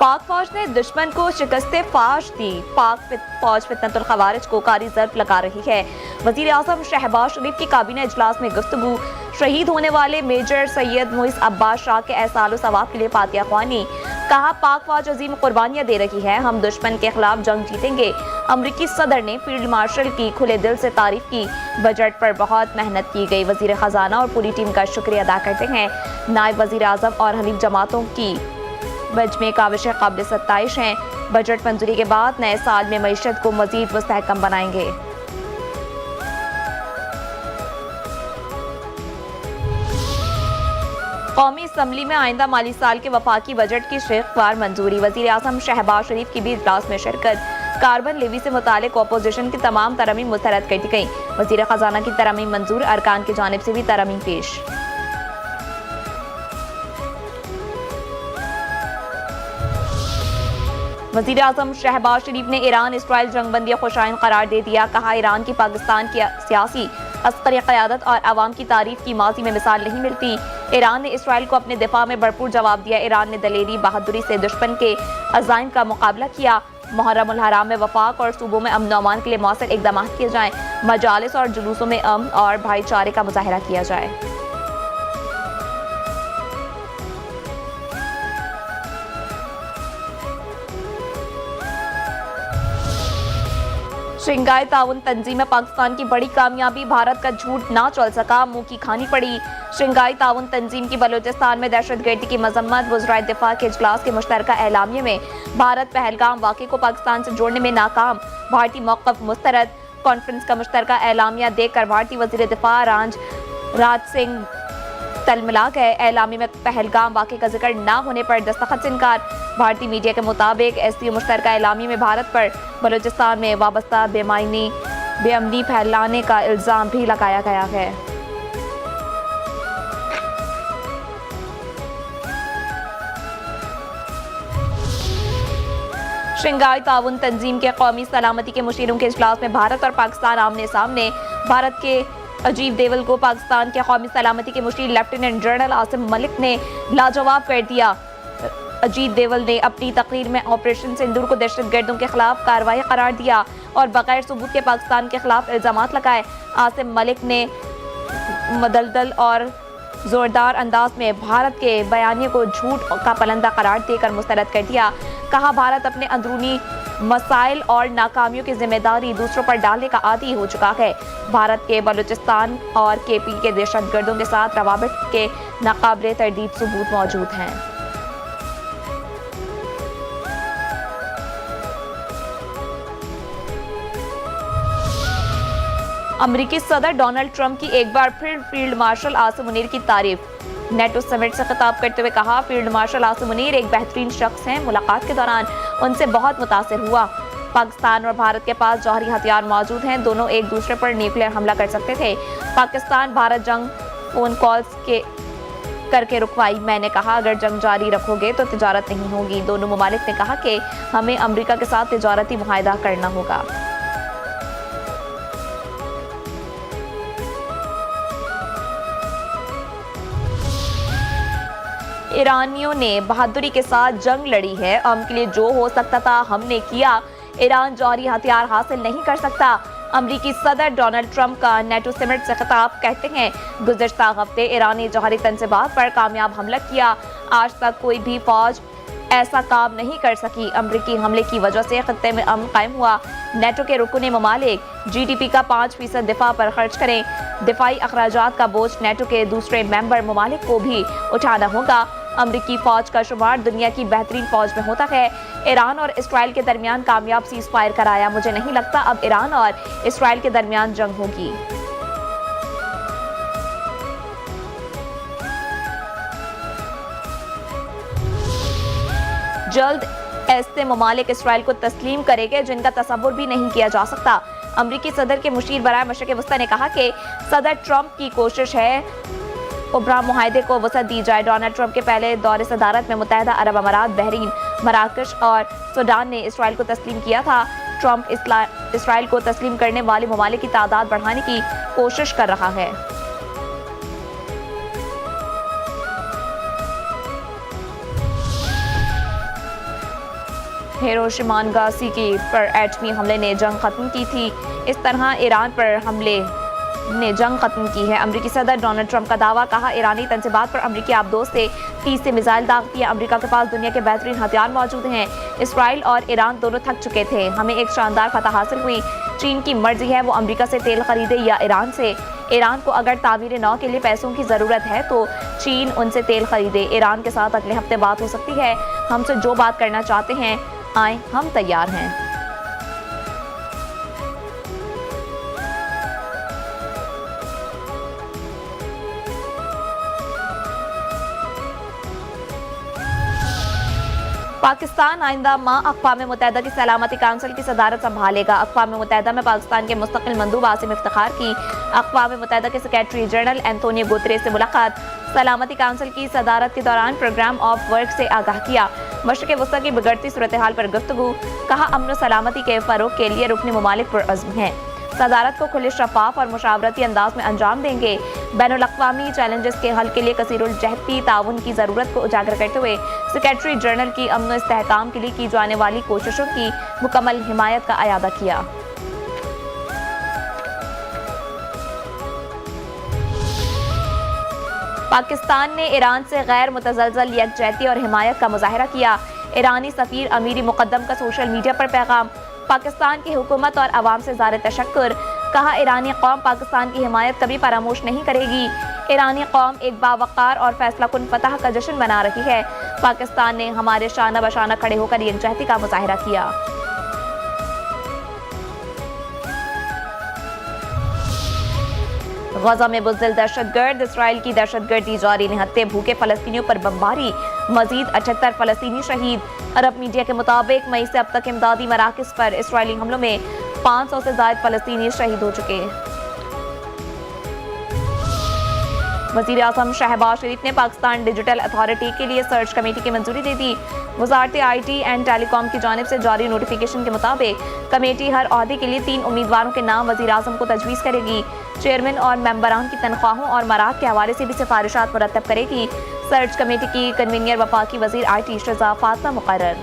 पाक फौज ने दुश्मन को शिकस्ते फाश दी। पाक फौज फितनतुल खवारिज को कारी जर्ब लगा रही है। वजीर आजम शहबाज शरीफ की काबीना इजलास में गुफ्तगू। शहीद होने वाले मेजर सैयद मुइज़ अब्बास शाह के एहसाल सवाब के लिए फातिहा ख्वानी। कहा, पाक फौज अजीम कुर्बानियां दे रही है, हम दुश्मन के खिलाफ जंग जीतेंगे। अमरीकी सदर ने फील्ड मार्शल की खुले दिल से तारीफ की। बजट पर बहुत मेहनत की गई। वजीर खजाना और पूरी टीम का शुक्रिया अदा करते हैं। नायब वजीर आजम और हलीफ जमातों की बजमें काविशें काबिल सत्ताइश हैं। बजट मंजूरी के बाद नए साल में मईशत को मजीद मुस्तहकम बनाएंगे। कौमी असम्बली में आइंदा माली साल के वफाकी बजट की शिकवार मंजूरी। वजीर आजम शहबाज शरीफ की भी इजलास में शिरकत। कार्बन लेवी से मुतालिक अपोजिशन की तमाम तरमीम मुस्तरद कर दी गई। वजीर खजाना की तरमीम मंजूर, अरकान की जानिब से भी तरमीम पेश। वजीर आजम शहबाज शरीफ ने ईरान इसराइल जंगबंदी खुशाइन करार दे दिया। कहा, ईरान की पाकिस्तान की सियासी अस्करी क़यादत और अवाम की तारीफ की माजी में मिसाल नहीं मिलती। ईरान ने इसराइल को अपने दिफा में भरपूर जवाब दिया। ईरान ने दलेरी बहादुरी से दुश्मन के अज़ाइम का मुकाबला किया। मुहर्रम उल हराम में वफाक और सूबों में अमन अमान के लिए मौसर इक़दाम किए जाएं। मजालिस और जुलूसों में अमन और भाईचारे का मुजाहिरा किया जाए। शंघाई ताउन तंजीम में पाकिस्तान की बड़ी कामयाबी। भारत का झूठ ना चल सका, मुंह की खानी पड़ी। शंघाई ताउन तंजीम की बलूचिस्तान में दहशतगर्दी की मजम्मत। वज़राए दिफा के इजलास के मुश्तरका एलामिये में भारत पहलगाम वाक़े को पाकिस्तान से जोड़ने में नाकाम। भारतीय मौक़िफ़ मुस्तरद। कॉन्फ्रेंस का मुश्तरका एलामिया देखकर भारतीय वज़ीर दिफा राज सिंह तलमिला गए। एलामी में पहलगाम वाक़े का जिक्र न होने पर दस्तखत से इनकार। भारतीय मीडिया के मुताबिक एससीओ मुश्तरका एलामी में भारत पर बलूचिस्तान में वाबस्ता बेअमनी फैलाने का इल्ज़ाम भी लगाया गया है। शंघाई ताउन तंजीम के कौमी सलामती के मुशीरों के इजलास में भारत और पाकिस्तान आमने सामने। भारत के अजीत देवल को पाकिस्तान के कौमी सलामती के मुशीर लेफ्टिनेंट जनरल आसिम मलिक ने लाजवाब कर दिया। अजीत देवल ने अपनी तकरीर में ऑपरेशन सिंदूर को दहशतगर्दों के खिलाफ कार्रवाई करार दिया और बगैर सबूत के पाकिस्तान के खिलाफ इल्जामात लगाए। आसिम मलिक ने मदलदल और जोरदार अंदाज में भारत के बयानिए को झूठ का पलंदा करार देकर मुस्तरद कर दिया। कहा, भारत अपने अंदरूनी मसाइल और नाकामियों की जिम्मेदारी दूसरों पर डालने का आदी हो चुका है। भारत के बलूचिस्तान और केपी के दहशतगर्दों के साथ रवाबित के नाकाबिले तरदीद सबूत मौजूद हैं। अमरीकी सदर डोनाल्ड ट्रंप की एक बार फिर फील्ड मार्शल आसिम मुनीर की तारीफ। नेटो समिट से खिताब करते हुए कहा, फील्ड मार्शल आसिम मुनीर एक बेहतरीन शख्स हैं। मुलाकात के दौरान उनसे बहुत मुतासिर हुआ। पाकिस्तान और भारत के पास जौहरी हथियार मौजूद हैं। दोनों एक दूसरे पर न्यूक्लियर हमला कर सकते थे। पाकिस्तान भारत जंग फोन कॉल्स के करके रुकवाई। मैंने कहा, अगर जंग जारी रखोगे तो तिजारत नहीं होगी। दोनों ममालिक ने कहा कि हमें अमरीका के साथ तिजारती मुआहदा करना होगा। ईरानियों ने बहादुरी के साथ जंग लड़ी है। अमन के लिए जो हो सकता था हमने किया। ईरान जौहरी हथियार हासिल नहीं कर सकता। अमरीकी सदर डोनाल्ड ट्रंप का नेटो समिट से खिताब। कहते हैं, गुज़श्ता हफ्ते ईरान ने जौहरी तंज़ीमात पर कामयाब हमला किया। आज तक कोई भी फौज ऐसा काम नहीं कर सकी। अमरीकी हमले की वजह से खत्ते में अमन कायम हुआ। नेटो के रुकने ममालिक GDP का 5% दिफा पर खर्च करें। दिफाई अखराजात का बोझ नेटो के दूसरे मेंबर ममालिक को भी उठाना होगा। अमरीकी फौज का शुमार दुनिया की बेहतरीन फौज में होता है। ईरान और इसराइल के दरमियान कामयाब सीज़ फायर कराया। मुझे नहीं लगता अब ईरान और इसराइल के दरमियान जंग होगी। जल्द ऐसे ममालिक इसराइल को तस्लीम करेंगे जिनका तसव्वुर भी नहीं किया जा सकता। अमरीकी सदर के मुशीर बराए मशरिक़ वस्ता ने कहा कि सदर ट्रंप की कोशिश है उबरा मुआहदे को वसअत दी जाए। डोनाल्ड ट्रंप के पहले दौरे सदारत में मुत्तहिदा अरब अमारात, बहरीन, मराकश और सूडान ने इसराइल को तस्लीम किया था। ट्रंप इसराइल को तस्लीम करने वाले ममालिक की तादाद बढ़ाने की कोशिश कर रहा है। हिरोशिमा नागासाकी पर एटमी हमले ने जंग खत्म की थी। इस तरह ईरान पर हमले ने जंग खत्म की है। अमेरिकी सदर डोनाल्ड ट्रंप का दावा, कहा ईरानी तंजीबात पर अमेरिकी आबदोज से 30 से मिसाइल दागती है। अमेरिका के पास दुनिया के बेहतरीन हथियार मौजूद हैं। इसराइल और ईरान दोनों थक चुके थे। हमें एक शानदार फतह हासिल हुई। चीन की मर्जी है वो अमेरिका से तेल खरीदे या ईरान से। ईरान को अगर तामीर नौ के लिए पैसों की ज़रूरत है तो चीन उनसे तेल खरीदे। ईरान के साथ अगले हफ्ते बात हो सकती है। हमसे जो बात करना चाहते हैं आए, हम तैयार हैं। पाकिस्तान आइंदा माह अक़वाम मुत्तहिदा की सलामती काउंसिल की सदारत संभालेगा। अक़वाम मुत्तहिदा में पाकिस्तान के मुस्तकिल मंदूब आसिम इफ्तिखार की अक़वाम मुत्तहिदा के सेक्रेटरी जनरल एंटोनियो गुतरेस से मुलाकात। सलामती काउंसिल की सदारत के दौरान प्रोग्राम ऑफ वर्क से आगाह किया। मशरिक़ वस्ता की बिगड़ती सूरत हाल पर गुफ्तगू, कहा अमन सलामती के फ़रोग़ के लिए रुकनी ममालिक पुरअज़्म हैं। सदारत को खुले, शफ़ाफ़ और मुशावरती अंदाज में अंजाम देंगे। बैनुल-अक़वामी चैलेंजेस के हल के लिए कसीरुल-जहती ताउन की ज़रूरत को उजागर करते हुए सेक्रेटरी जनरल की अमन व इस्तेहकाम के लिए की जाने वाली कोशिशों की मुकम्मल हिमायत का अयादा किया। पाकिस्तान ने ईरान से गैर मुतज़लज़ल यकजहती और हिमायत का मुज़ाहरा किया। ईरानी सफ़ीर अमीरी मुक़द्दम का सोशल मीडिया पर पैगाम, पाकिस्तान की हुकूमत और अवाम से ज़ाहिर तशक्कुर, कहा ईरानी कौम पाकिस्तान की हिमायत कभी फरामोश नहीं करेगी। ईरानी कौम एक बावक़ार और फैसला कुन फतह का जश्न मना रही है। पाकिस्तान ने हमारे शाना बशाना खड़े होकर यकजहती का मुज़ाहरा किया। गजा में बुज़दिल दहशतगर्द, इसराइल की दहशतगर्दी जारी, निहत्ते भूखे फ़लस्तीनियों पर बमबारी, मजीद 78 फ़लस्तीनी शहीद। अरब मीडिया के मुताबिक मई से अब तक इमदादी मराकज़ पर इसराइली हमलों में 500 से ज़ायद फ़लस्तीनी शहीद हो चुके हैं। वज़ीर आज़म शहबाज शरीफ ने पाकिस्तान डिजिटल अथॉरिटी के लिए सर्च कमेटी की मंजूरी दे दी। वज़ारत IT एंड टेलीकॉम की जानिब से जारी नोटिफिकेशन के मुताबिक कमेटी हर ओहदे के लिए 3 उम्मीदवारों के नाम वज़ीर आज़म को तजवीज़ करेगी। चेयरमैन और मेंबरान की तनख्वाहों और मराहत के हवाले से भी सिफारिशात मुरतब करेगी। सर्च कमेटी की कन्वीनर वफाकी वज़ीर IT शज़ा फातिमा मुक़र्रर।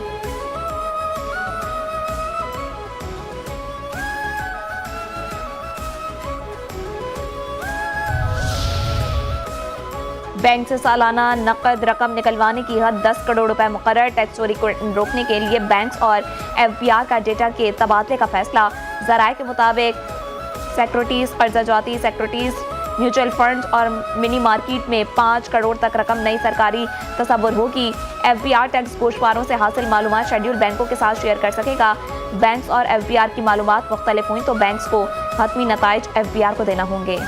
बैंक से सालाना नकद रकम निकलवाने की हद 10 करोड़ रुपए मुकर्रर। टैक्स चोरी को रोकने के लिए बैंक्स और FBR का डेटा के तबादले का फैसला। ज़राए के मुताबिक सिक्योरिटीज़, कर्जा जाती सिक्योरिटीज़, म्यूचुअल फंड्स और मिनी मार्केट में 5 करोड़ तक रकम नई सरकारी तस्वुर होगी। FBR टैक्स गोशवारों से हासिल मालूमात शेड्यूल बैंकों के साथ शेयर कर सकेगा। बैंक्स और FBR की मालूमात मुख्तलिफ हुई तो बैंक्स को हतमी नताइज FBR को देना होंगे।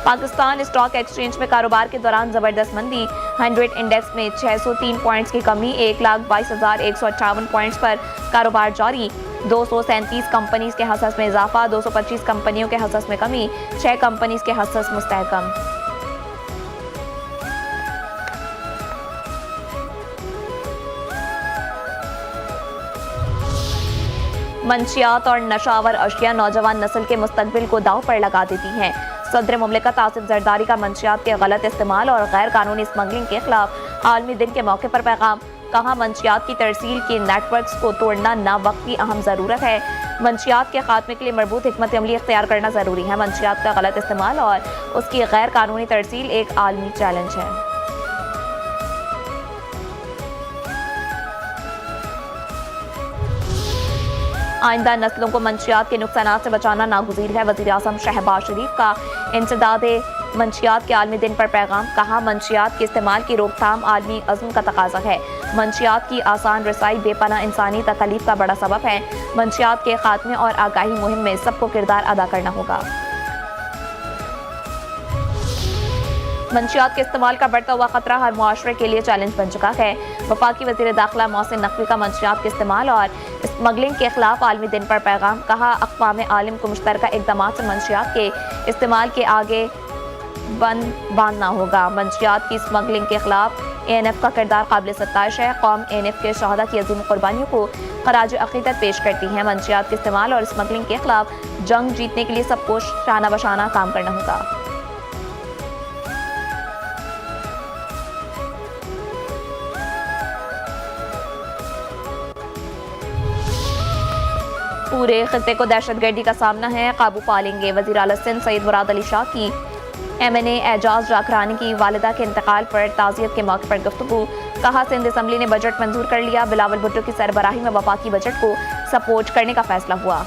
पाकिस्तान स्टॉक एक्सचेंज में कारोबार के दौरान जबरदस्त मंदी। 100 इंडेक्स में 603 पॉइंट्स की कमी, 1,22,158 पॉइंट्स पर कारोबार जारी। 237 कंपनीज के हसस में इजाफा, 225 कंपनियों के हसस में कमी, 6 कंपनीज के हसस मुस्तहकम। मंशियात और नशावर अशिया नौजवान नस्ल के मुस्तकबिल को दांव पर लगा देती हैं। सदर मुमलिकत आसिफ जरदारी का मंशियात के गलत इस्तेमाल और गैर कानूनी स्मगलिंग के खिलाफ आलमी दिन के मौके पर पैगाम, कहा मंशियात की तरसील के नेटवर्क्स को तोड़ना ना वक्त की अहम ज़रूरत है। मंशियात के खात्मे के लिए मरबूत हिकमत अमली इख्तियार करना ज़रूरी है। मंशियात का गलत इस्तेमाल और उसकी गैर कानूनी तरसील एक आलमी चैलेंज है। आइंदा नस्लों को मंशियात के नुकसानात से बचाना नागुज़ीर है। वज़ीर आज़म शहबाज शरीफ का इंसदाद मंशियात के आलमी दिन पर पैगाम, कहा मंशियात के इस्तेमाल की रोकथाम आलमी अज़्म का तकाज़ा है। मंशियात की आसान रसाई बेपनाह इंसानी तकलीफ का बड़ा सबब है। मंशियात के खात्मे और आगाही मुहिम में सबको किरदार अदा करना होगा। मंशियात के इस्तेमाल का बढ़ता हुआ खतरा हर मुआशरे के लिए चैलेंज बन चुका है। वफाकी वज़ीर दाखिला मोहसिन नकवी का मंशियात के इस्तेमाल और स्मगलिंग के खिलाफ आलमी दिन पर पैगाम, कहा अक़वाम आलम को मुश्तरका इक़दामात से मंशियात के इस्तेमाल के आगे बांधना होगा। मंशियात की स्मगलिंग के खिलाफ ANF का किरदार काबिल सत्ताइश है। कौम ANF के शहदा की अजीम कुर्बानियों को खराज अक़ीदत पेश करती है। मंशियात के इस्तेमाल और स्मगलिंग के खिलाफ जंग जीतने के लिए सबको शाना बशाना काम करना होगा। पूरे खित्ते को दहशतगर्दी का सामना है, काबू पा लेंगे। वज़ीर आला सिंध सैयद मुराद अली शाह की MNA एजाज जाकरानी की वालिदा के इंतकाल पर ताज़ियत के मौके पर गुफ्तगू। कहा, सिंध असम्बली ने बजट मंजूर कर लिया। बिलावल भुट्टो की सरबराही में वफाकी बजट को सपोर्ट करने का फैसला हुआ।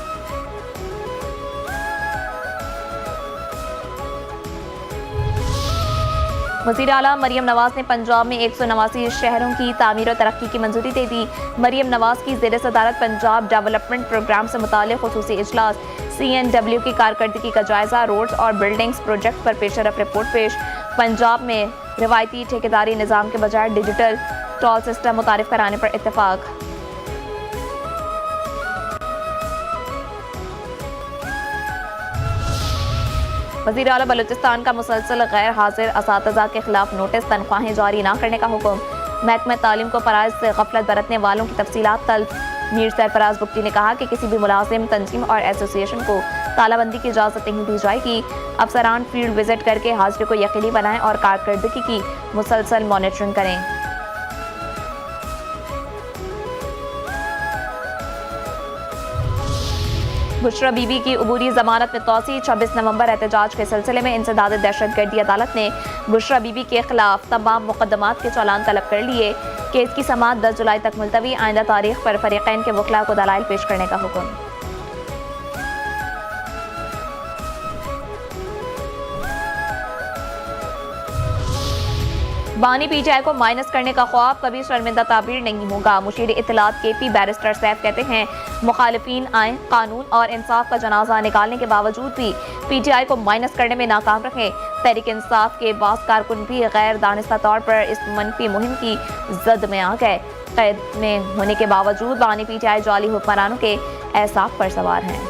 वज़ीर आला मरियम नवाज ने पंजाब में 189 शहरों की तामीर और तरक्की की मंजूरी दे दी। मरियम नवाज की ज़ेर सदारत पंजाब डेवलपमेंट प्रोग्राम से मुताल्लिक़ ख़ुसूसी इजलास। CNW की कारकर्दगी का जायजा, रोड्स और बिल्डिंग्स प्रोजेक्ट पर पेशरफ रिपोर्ट पेश। पंजाब में रिवायती ठेकेदारी निज़ाम के बजाय डिजिटल टोल सिस्टम मुतारिफ कराने पर इत्तेफाक। वज़ीर आला बलूचिस्तान का मुसलसल गैर हाजिर असातिज़ा के खिलाफ नोटिस, तनख्वाहें जारी न करने का हुक्म। महकमा तालीम को फराइज़ से गफलत बरतने वालों की तफसीलात तलब। मीर सरफराज बुख्ती ने कहा कि किसी भी मुलाजिम, तंजीम और एसोसिएशन को तालाबंदी की इजाज़त नहीं दी जाएगी। अफसरान फील्ड विजिट करके हाजिरी को यकीनी बनाएं और कारकर्दगी की मुसलसल मॉनिटरिंग करें। बुशरा बीबी की अबूरी जमानत में तोसी। 26 नवंबर एहतजाज के सिलसिले में इंसदाद दहशतगर्दी अदालत ने बुशरा बीबी के खिलाफ तमाम मुकदमात के चालान तलब कर लिए। केस की समाअत 10 जुलाई तक मुलतवी। आइंदा तारीख पर फरीकैन के वकला को दलाइल पेश करने का हुक्म। बानी PTI को माइनस करने का ख्वाब कभी शर्मिंदा ताबीर नहीं होगा। मुशीर इत्तलात KP बैरिस्टर सैफ कहते हैं, मुखालिफिन आए कानून और इंसाफ का जनाजा निकालने के बावजूद भी PTI को माइनस करने में नाकाम रहे। तहरीक इंसाफ के बास कारकुन भी गैर दानिस्ता तौर पर इस मनफी मुहिम की जद में आ गए। कैद में होने के बावजूद बानी PTI जाली हुक्मरानों के एहसास पर सवार हैं।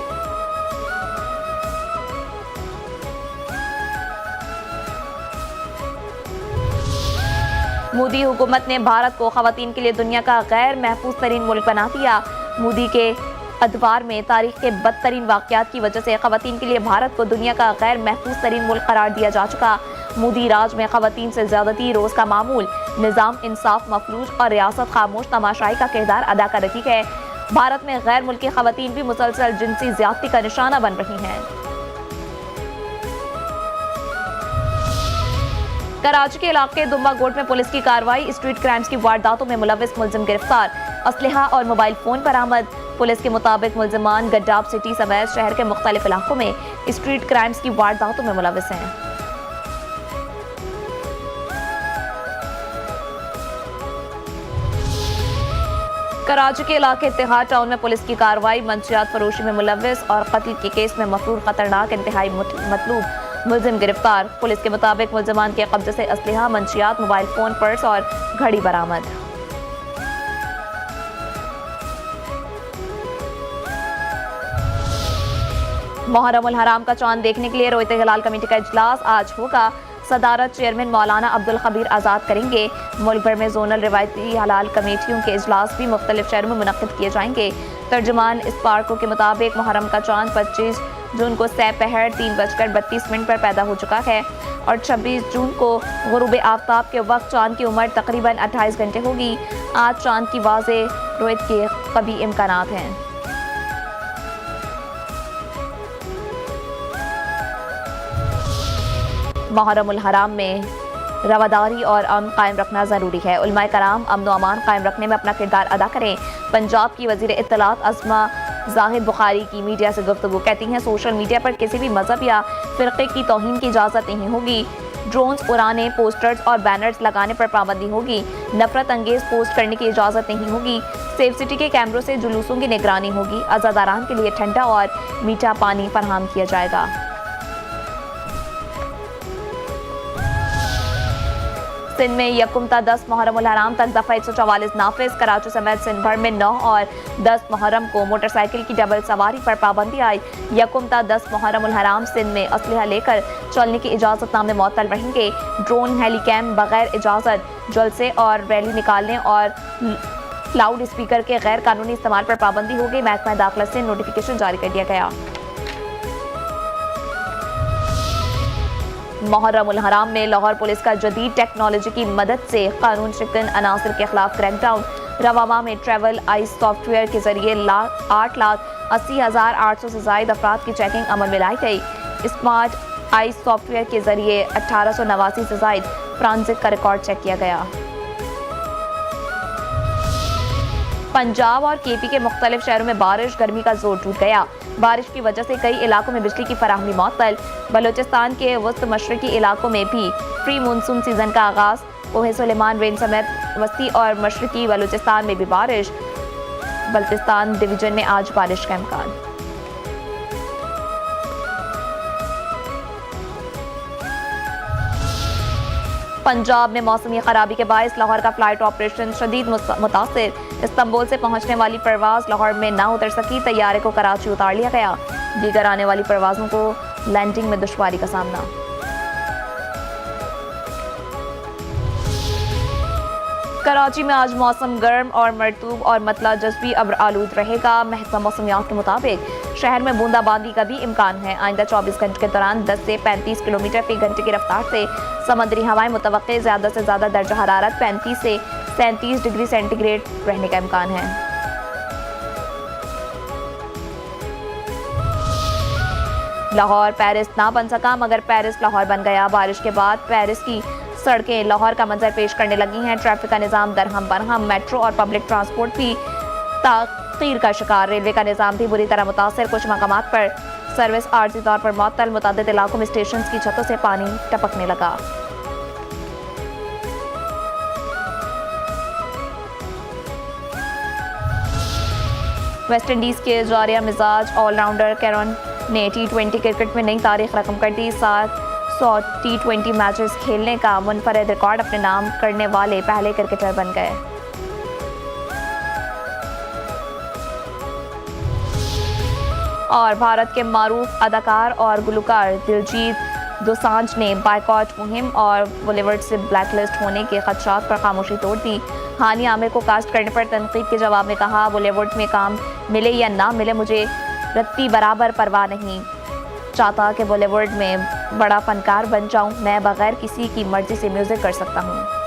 मोदी हुकूमत ने भारत को खवातीन के लिए दुनिया का गैर महफूज तरीन मुल्क बना दिया। मोदी के अदवार में तारीख के बदतरीन वाक़यात की वजह से खवातीन के लिए भारत को दुनिया का गैर महफूज तरीन मुल्क करार दिया जा चुका। मोदी राज में खवातीन से ज़्यादती रोज़ का मामूल। निज़ाम इंसाफ मफलूज और रियासत खामोश तमाशाई का किरदार अदा कर रही है। भारत में गैर मुल्की खवातीन भी मुसलसल जिनसी ज़्यादती का निशाना बन रही हैं। कराची के इलाके दुम्बा गोट में पुलिस की कार्रवाई। स्ट्रीट क्राइम्स की वारदातों में मुलविस मुलजिम गिरफ्तार। असलहा और मोबाइल फोन बरामद। पुलिस के मुताबिक मुलजिमान गड्डाब सिटी समेत शहर के मुख्तलिफ इलाकों में स्ट्रीट क्राइम्स की वारदातों में मुलविस हैं। कराची के इलाके इत्तेहाद टाउन में पुलिस की कार्रवाई। मंशियात फरोशी में मुलविस और कत्ल के केस में मफरूर खतरनाक इंतहाई मतलूब मुलजिम गिरफ्तार। पुलिस के मुताबिक मुलजिमान के कब्जे से असलहा, मंशियात, मोबाइल फोन, पर्स और घड़ी बरामद। मुहर्रम उल हराम का चांद देखने के लिए रोयत हिलाल कमेटी का इजलास आज होगा। सदारत चेयरमैन मौलाना अब्दुल खबीर आज़ाद करेंगे। मुल्क भर में जोनल रिवायती हलाल कमेटियों के इजलास भी मुख्तलिफ शहरों में मुनक्किद किए जाएंगे। तर्जुमान स्पार्को के मुताबिक मुहर्रम का चांद 25 जून को सपहर 3:32 पर पैदा हो चुका है और 26 जून को गुरूब आफ्ताब के वक्त चांद की उम्र तकरीबन 28 घंटे होगी। आज चांद की वाज़े रोयत के कभी इम्कानात हैं। मुहर्रम उल हराम में रवादारी और अमन कायम रखना ज़रूरी है। उलमाए कराम अमन व अमान कायम रखने में अपना किरदार अदा करें। पंजाब की वज़ीर इत्तलात अज़मा जाहिद बुखारी की मीडिया से गुफ्तगू। कहती हैं, सोशल मीडिया पर किसी भी मजहब या फ़िरक़े की तौहीन की इजाज़त नहीं होगी। ड्रोन्स उड़ाने, पोस्टर्स और बैनर्स लगाने पर पाबंदी होगी। नफरत अंगेज पोस्ट करने की इजाज़त नहीं होगी। सेफ सिटी के कैमरों से जुलूसों की निगरानी होगी। अज़ादारान के लिए ठंडा और मीठा पानी फराहम किया जाएगा। सिंध में यकुम-ता 10 मुहर्रम उल हराम तक दफ़ा 144 नाफिज। कराची समेत सिंध भर में 9 और 10 मुहर्रम को मोटरसाइकिल की डबल सवारी पर पाबंदी आई। यकुम-ता 10 मुहर्रम उल हराम सिंध में असलहा लेकर चलने की इजाज़तनामे मुअत्तल रहेंगे। ड्रोन, हेलीकैम बगैर इजाज़त जलसे और रैली निकालने और लाउड स्पीकर के गैर कानूनी इस्तेमाल पर पाबंदी होगी। महकमा दाखिला से नोटिफिकेशन जारी कर दिया गया। मुहर्रम उल हराम में लाहौर पुलिस का जदीद टेक्नोलॉजी की मदद से कानून शिकन अनासर के खिलाफ क्रैकडाउन। रवामा में ट्रैवल आइस सॉफ्टवेयर के जरिए 8 लाख 80,800 से ज़ायद अफराद की चेकिंग अमल में लाई गई। स्मार्ट आइस सॉफ्टवेयर के जरिए 1889 से ज़ायद फ्रांसिक का रिकॉर्ड चेक किया गया। पंजाब और केपी के मुख्तलिफ शहरों में बारिश, गर्मी का जोर टूट गया। बारिश की वजह से कई इलाकों में बिजली की फराहमी मुअत्तल। बलूचिस्तान के वस्त मशरकी इलाकों में भी प्री मानसून सीजन का आगाज। कोहे सुलेमान रेंज समेत वस्ती और मशरकी बलूचिस्तान में भी बारिश। बल्तिस्तान डिवीजन में आज बारिश का इम्कान। पंजाब में मौसमी खराबी के बायस लाहौर का फ्लाइट ऑपरेशन शदीद मुतासिर। इस्तांबुल से पहुंचने वाली परवाज लाहौर में ना उतर सकी। तैयारे को कराची उतार लिया गया। दीगर आने वाली परवाजों को लैंडिंग में दुश्वारी का सामना। कराची में आज मौसम गर्म और मरतूब और मतला जज़्बी अब्र आलूद रहेगा। महकमा मौसमियात के मुताबिक शहर में बूंदाबांदी का भी इम्कान है। आइंदा 24 घंटे के दौरान 10 से 35 किलोमीटर फी घंटे की रफ्तार से समुद्री हवाएं मुतवक्के। ज़्यादा से ज़्यादा दर्जा हरारत 35 से 37 डिग्री सेंटीग्रेड रहने का इम्कान है। लाहौर पेरिस ना बन सका मगर पेरिस लाहौर बन गया। बारिश के बाद पेरिस की सड़कें लाहौर का मंजर पेश करने लगी हैं। ट्रैफिक का निज़ाम दरहम बरहम। मेट्रो और पब्लिक ट्रांसपोर्ट भी ताख़ीर का शिकार। रेलवे का निज़ाम भी बुरी तरह मुतासर। कुछ मकामात पर सर्विस आर्जी तौर पर मुअत्तल। मुतादिद इलाकों में स्टेशन की छतों से पानी टपकने लगा। वेस्ट इंडीज़ के जारिया मिजाज ऑलराउंडर कैरन ने T20 क्रिकेट में नई तारीख रकम कर दी। 700 T20 मैचेस खेलने का मुनफरद रिकॉर्ड अपने नाम करने वाले पहले क्रिकेटर बन गए। और भारत के मारूफ अदाकार और गुलकार दिलजीत दोसांझ ने बायकॉट मुहिम और बॉलीवुड से ब्लैकलिस्ट होने के खदशात पर खामोशी तोड़ दी। हानिया आमिर को कास्ट करने पर तनकीद के जवाब में कहा, बॉलीवुड में काम मिले या ना मिले मुझे रत्ती बराबर परवाह नहीं। चाहता कि बॉलीवुड में बड़ा फनकार बन जाऊं। मैं बगैर किसी की मर्जी से म्यूजिक कर सकता हूं।